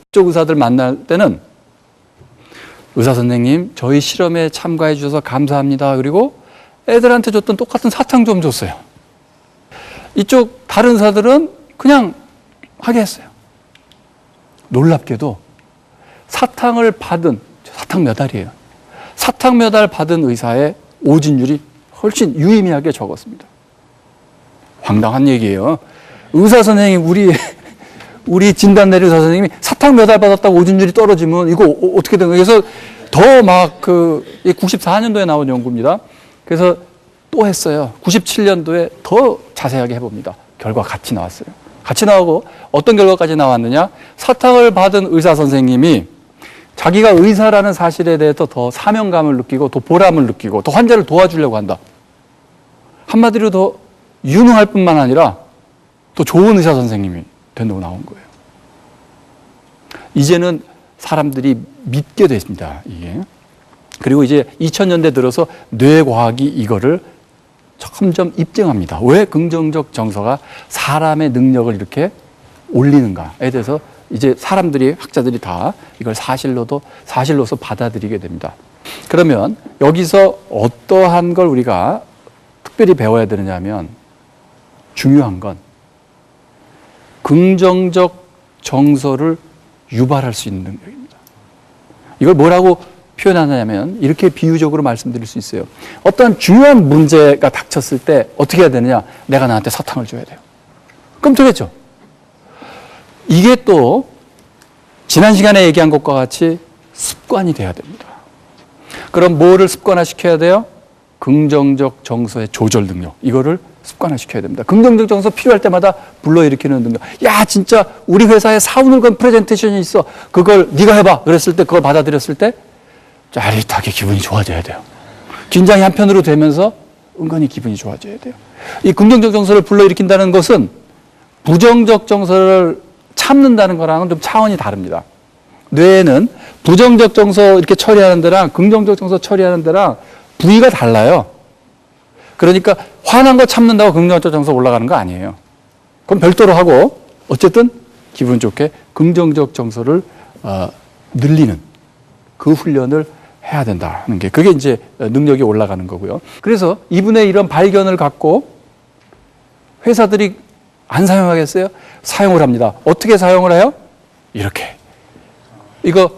이쪽 의사들 만날 때는 의사 선생님, 저희 실험에 참가해 주셔서 감사합니다. 그리고 애들한테 줬던 똑같은 사탕 좀 줬어요. 이쪽 다른 의사들은 그냥 하게 했어요. 놀랍게도 사탕을 받은, 사탕 몇 알이에요. 사탕 몇 알 받은 의사의 오진율이 훨씬 유의미하게 적었습니다. 황당한 얘기예요. 의사 선생님, 우리 진단 내린 의사 선생님이 사탕 몇 알 받았다고 오진율이 떨어지면 이거 어떻게 된 거예요? 그래서 더 막 94년도에 나온 연구입니다. 그래서 또 했어요. 97년도에 더 자세하게 해봅니다. 결과 같이 나왔어요. 같이 나오고 어떤 결과까지 나왔느냐? 사탕을 받은 의사 선생님이 자기가 의사라는 사실에 대해서 더 사명감을 느끼고 더 보람을 느끼고 더 환자를 도와주려고 한다. 한마디로 더 유능할 뿐만 아니라 더 좋은 의사 선생님이 된다고 나온 거예요. 이제는 사람들이 믿게 됐습니다. 이게. 그리고 이제 2000년대 들어서 뇌과학이 이거를 점점 입증합니다. 왜 긍정적 정서가 사람의 능력을 이렇게 올리는가에 대해서 이제 사람들이, 학자들이 다 이걸 사실로서 받아들이게 됩니다. 그러면 여기서 어떠한 걸 우리가 특별히 배워야 되느냐면 중요한 건 긍정적 정서를 유발할 수 있는 능력입니다. 이걸 뭐라고 표현하냐면 이렇게 비유적으로 말씀드릴 수 있어요. 어떤 중요한 문제가 닥쳤을 때 어떻게 해야 되느냐? 내가 나한테 사탕을 줘야 돼요. 그럼 되겠죠? 이게 또 지난 시간에 얘기한 것과 같이 습관이 돼야 됩니다. 그럼 뭐를 습관화시켜야 돼요? 긍정적 정서의 조절 능력. 이거를 습관화시켜야 됩니다. 긍정적 정서 필요할 때마다 불러일으키는 능력. 야, 진짜 우리 회사에 사운을 건 프레젠테이션이 있어. 그걸 네가 해봐. 그랬을 때, 그걸 받아들였을 때 짜릿하게 기분이 좋아져야 돼요. 긴장이 한편으로 되면서 은근히 기분이 좋아져야 돼요. 이 긍정적 정서를 불러일으킨다는 것은 부정적 정서를 참는다는 거랑은 좀 차원이 다릅니다. 뇌에는 부정적 정서 이렇게 처리하는 데랑 긍정적 정서 처리하는 데랑 부위가 달라요. 그러니까 화난 거 참는다고 긍정적 정서 올라가는 거 아니에요. 그럼 별도로 하고 어쨌든 기분 좋게 긍정적 정서를 늘리는 그 훈련을 해야 된다는 게 그게 이제 능력이 올라가는 거고요. 그래서 이분의 이런 발견을 갖고 회사들이 안 사용하겠어요? 사용을 합니다. 어떻게 사용을 해요? 이렇게. 이거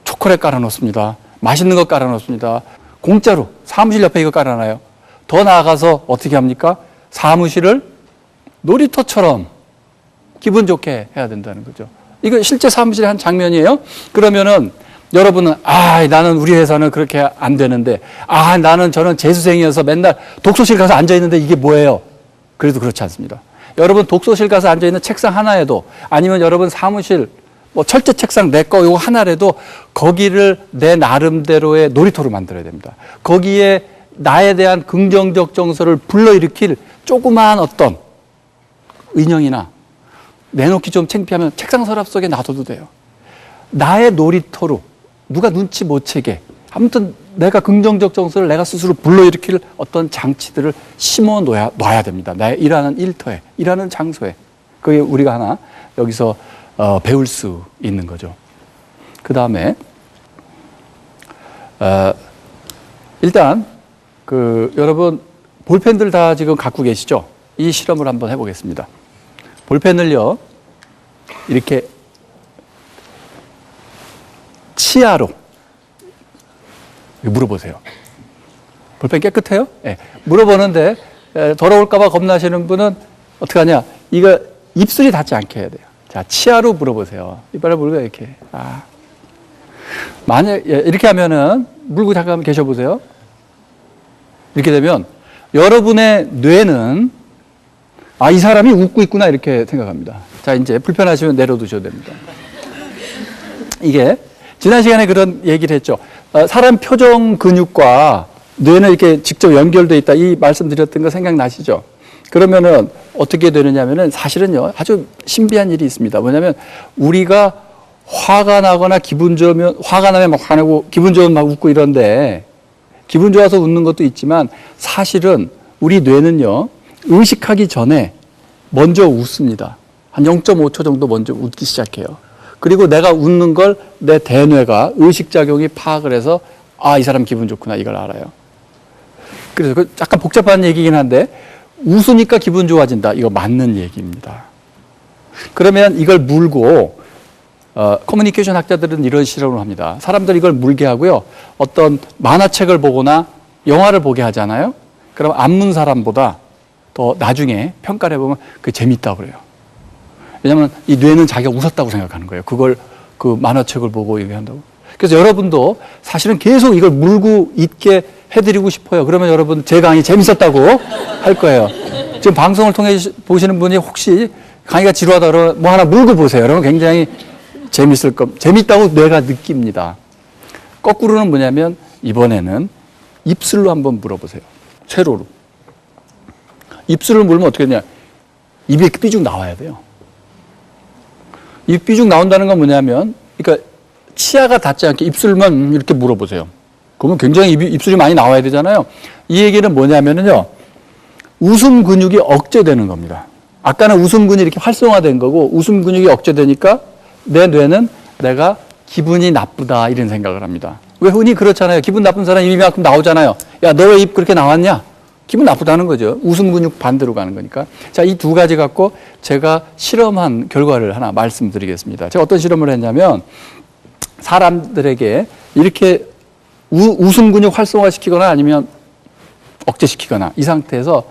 초콜릿 깔아놓습니다. 맛있는 거 깔아놓습니다. 공짜로 사무실 옆에 이거 깔아놔요. 더 나아가서 어떻게 합니까? 사무실을 놀이터처럼 기분 좋게 해야 된다는 거죠. 이거 실제 사무실의 한 장면이에요. 그러면은 여러분은 나는 우리 회사는 그렇게 안 되는데 저는 재수생이어서 맨날 독서실 가서 앉아있는데 이게 뭐예요? 그래도 그렇지 않습니다. 여러분 독서실 가서 앉아있는 책상 하나에도 아니면 여러분 사무실 철제 책상 내 거 이거 하나라도 거기를 내 나름대로의 놀이터로 만들어야 됩니다. 거기에 나에 대한 긍정적 정서를 불러일으킬 조그마한 어떤 인형이나 내놓기 좀 창피하면 책상 서랍 속에 놔둬도 돼요. 나의 놀이터로 누가 눈치 못 채게 아무튼 내가 긍정적 정서를 내가 스스로 불러일으킬 어떤 장치들을 심어 놔야 됩니다. 나의 일하는 일터에, 일하는 장소에. 그게 우리가 하나 여기서 배울 수 있는 거죠. 그 다음에 일단 여러분 볼펜들 다 지금 갖고 계시죠? 이 실험을 한번 해보겠습니다. 볼펜을요 이렇게 치아로 물어보세요. 볼펜 깨끗해요? 네. 물어보는데 더러울까봐 겁나시는 분은 어떻게 하냐? 이거 입술이 닿지 않게 해야 돼요. 자, 치아로 물어보세요. 이빨을 물고 이렇게. 만약 이렇게 하면은 물고 잠깐 계셔보세요. 이렇게 되면 여러분의 뇌는 이 사람이 웃고 있구나 이렇게 생각합니다. 자, 이제 불편하시면 내려두셔도 됩니다. 이게 지난 시간에 그런 얘기를 했죠. 사람 표정 근육과 뇌는 이렇게 직접 연결되어 있다. 이 말씀드렸던 거 생각나시죠? 그러면은 어떻게 되느냐면은 사실은요 아주 신비한 일이 있습니다. 뭐냐면 우리가 화가 나거나 기분 좋으면 화가 나면 막 화내고 기분 좋으면 막 웃고 이런데 기분 좋아서 웃는 것도 있지만 사실은 우리 뇌는요 의식하기 전에 먼저 웃습니다. 한 0.5초 정도 먼저 웃기 시작해요. 그리고 내가 웃는 걸 내 대뇌가 의식작용이 파악을 해서 아, 이 사람 기분 좋구나 이걸 알아요. 그래서 그 약간 복잡한 얘기긴 한데 웃으니까 기분 좋아진다. 이거 맞는 얘기입니다. 그러면 이걸 물고 커뮤니케이션 학자들은 이런 실험을 합니다. 사람들이 이걸 물게 하고요. 어떤 만화책을 보거나 영화를 보게 하잖아요. 그럼 안 문 사람보다 더 나중에 평가를 해보면 그게 재밌다고 그래요. 왜냐하면 이 뇌는 자기가 웃었다고 생각하는 거예요. 그걸 그 만화책을 보고 얘기한다고. 그래서 여러분도 사실은 계속 이걸 물고 있게 해드리고 싶어요. 그러면 여러분 제 강의 재밌었다고 할 거예요. 지금 방송을 통해 보시는 분이 혹시 강의가 지루하다 그러면 뭐 하나 물고 보세요. 그러면 굉장히 재밌을 겁니다. 재밌다고 뇌가 느낍니다. 거꾸로는 뭐냐면 이번에는 입술로 한번 물어보세요. 세로로. 입술을 물면 어떻게 되냐. 입이 삐죽 나와야 돼요. 입 삐죽 나온다는 건 뭐냐면, 그러니까 치아가 닿지 않게 입술만 이렇게 물어보세요. 그러면 굉장히 입술이 많이 나와야 되잖아요. 이 얘기는 뭐냐면요. 웃음 근육이 억제되는 겁니다. 아까는 웃음 근육이 이렇게 활성화된 거고, 웃음 근육이 억제되니까 내 뇌는 내가 기분이 나쁘다 이런 생각을 합니다. 왜 흔히 그렇잖아요. 기분 나쁜 사람 입이 만큼 나오잖아요. 야, 너 왜 입 그렇게 나왔냐? 기분 나쁘다는 거죠. 웃음 근육 반대로 가는 거니까. 자, 이 두 가지 갖고 제가 실험한 결과를 하나 말씀드리겠습니다. 제가 어떤 실험을 했냐면 사람들에게 이렇게 웃음 근육 활성화시키거나 아니면 억제시키거나 이 상태에서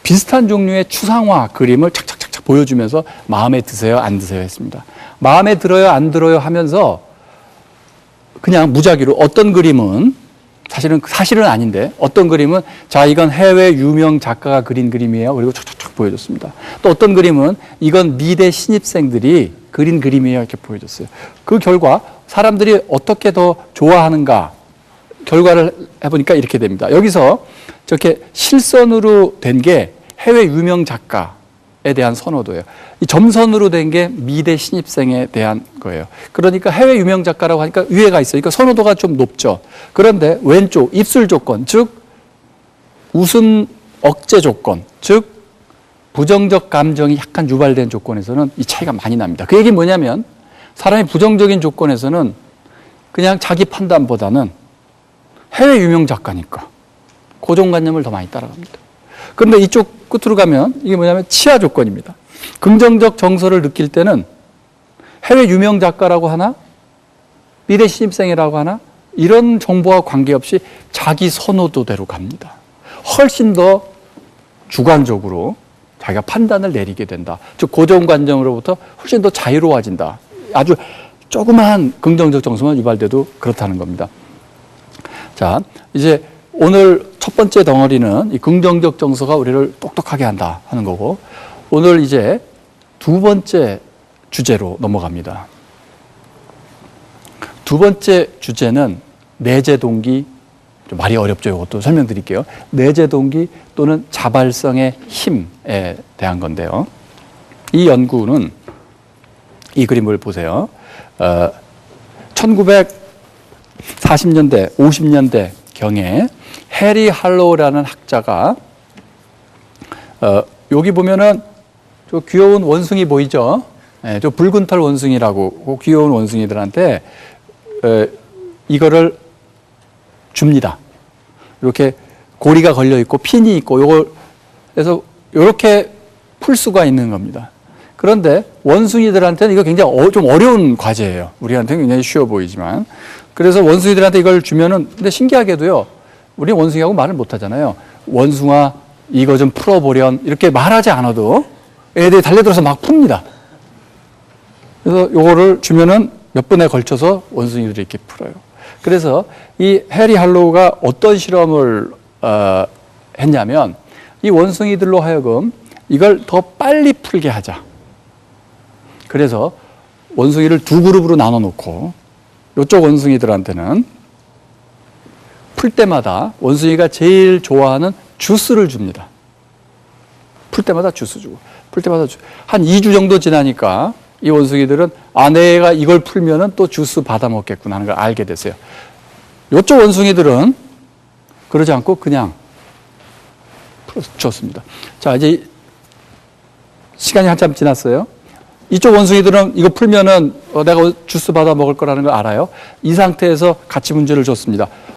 비슷한 종류의 추상화 그림을 착착착착 보여주면서 마음에 드세요, 안 드세요 했습니다. 마음에 들어요, 안 들어요 하면서 그냥 무작위로 어떤 그림은 사실은 아닌데 어떤 그림은 자 이건 해외 유명 작가가 그린 그림이에요. 그리고 촉촉촉 보여줬습니다. 또 어떤 그림은 이건 미대 신입생들이 그린 그림이에요. 이렇게 보여줬어요. 그 결과 사람들이 어떻게 더 좋아하는가 결과를 해보니까 이렇게 됩니다. 여기서 저렇게 실선으로 된 게 해외 유명 작가에 대한 선호도예요. 이 점선으로 된 게 미대 신입생에 대한 거예요. 그러니까 해외 유명 작가라고 하니까 위에가 있어요. 그러니까 선호도가 좀 높죠. 그런데 왼쪽 입술 조건, 즉 웃음 억제 조건, 즉 부정적 감정이 약간 유발된 조건에서는 이 차이가 많이 납니다. 그 얘기는 뭐냐면 사람이 부정적인 조건에서는 그냥 자기 판단보다는 해외 유명 작가니까 고정관념을 더 많이 따라갑니다. 그런데 이쪽 끝으로 가면 이게 뭐냐면 치아 조건입니다. 긍정적 정서를 느낄 때는 해외 유명 작가라고 하나 미래 신입생이라고 하나 이런 정보와 관계없이 자기 선호도대로 갑니다. 훨씬 더 주관적으로 자기가 판단을 내리게 된다. 즉 고정관념으로부터 훨씬 더 자유로워진다. 아주 조그마한 긍정적 정서만 유발돼도 그렇다는 겁니다. 자, 이제 오늘 첫 번째 덩어리는 이 긍정적 정서가 우리를 똑똑하게 한다 하는 거고 오늘 이제 두 번째 주제로 넘어갑니다. 두 번째 주제는 내재 동기, 좀 말이 어렵죠. 이것도 설명드릴게요. 내재 동기 또는 자발성의 힘에 대한 건데요. 이 연구는 이 그림을 보세요. 1940년대, 50년대 경에 해리 할로우라는 학자가 여기 보면은 저 귀여운 원숭이 보이죠? 저 붉은 털 원숭이라고 그 귀여운 원숭이들한테 이거를 줍니다. 이렇게 고리가 걸려 있고 핀이 있고 요걸 그래서 이렇게 풀 수가 있는 겁니다. 그런데 원숭이들한테는 이거 굉장히 좀 어려운 과제예요. 우리한테는 굉장히 쉬워 보이지만 그래서 원숭이들한테 이걸 주면은 근데 신기하게도요. 우리 원숭이하고 말을 못 하잖아요. 원숭아 이거 좀 풀어보련 이렇게 말하지 않아도 애들이 달려들어서 막 풉니다. 그래서 요거를 주면은 몇 번에 걸쳐서 원숭이들이 이렇게 풀어요. 그래서 이 해리 할로우가 어떤 실험을 했냐면 이 원숭이들로 하여금 이걸 더 빨리 풀게 하자. 그래서 원숭이를 두 그룹으로 나눠 놓고 이쪽 원숭이들한테는 풀 때마다 원숭이가 제일 좋아하는 주스를 줍니다. 풀 때마다 주스 주고 풀 때마다 한 2주 정도 지나니까 이 원숭이들은 내가 이걸 풀면은 또 주스 받아 먹겠구나 하는 걸 알게 됐어요. 이쪽 원숭이들은 그러지 않고 그냥 줬습니다. 자, 이제 시간이 한참 지났어요. 이쪽 원숭이들은 이거 풀면은 내가 주스 받아 먹을 거라는 걸 알아요. 이 상태에서 같이 문제를 줬습니다.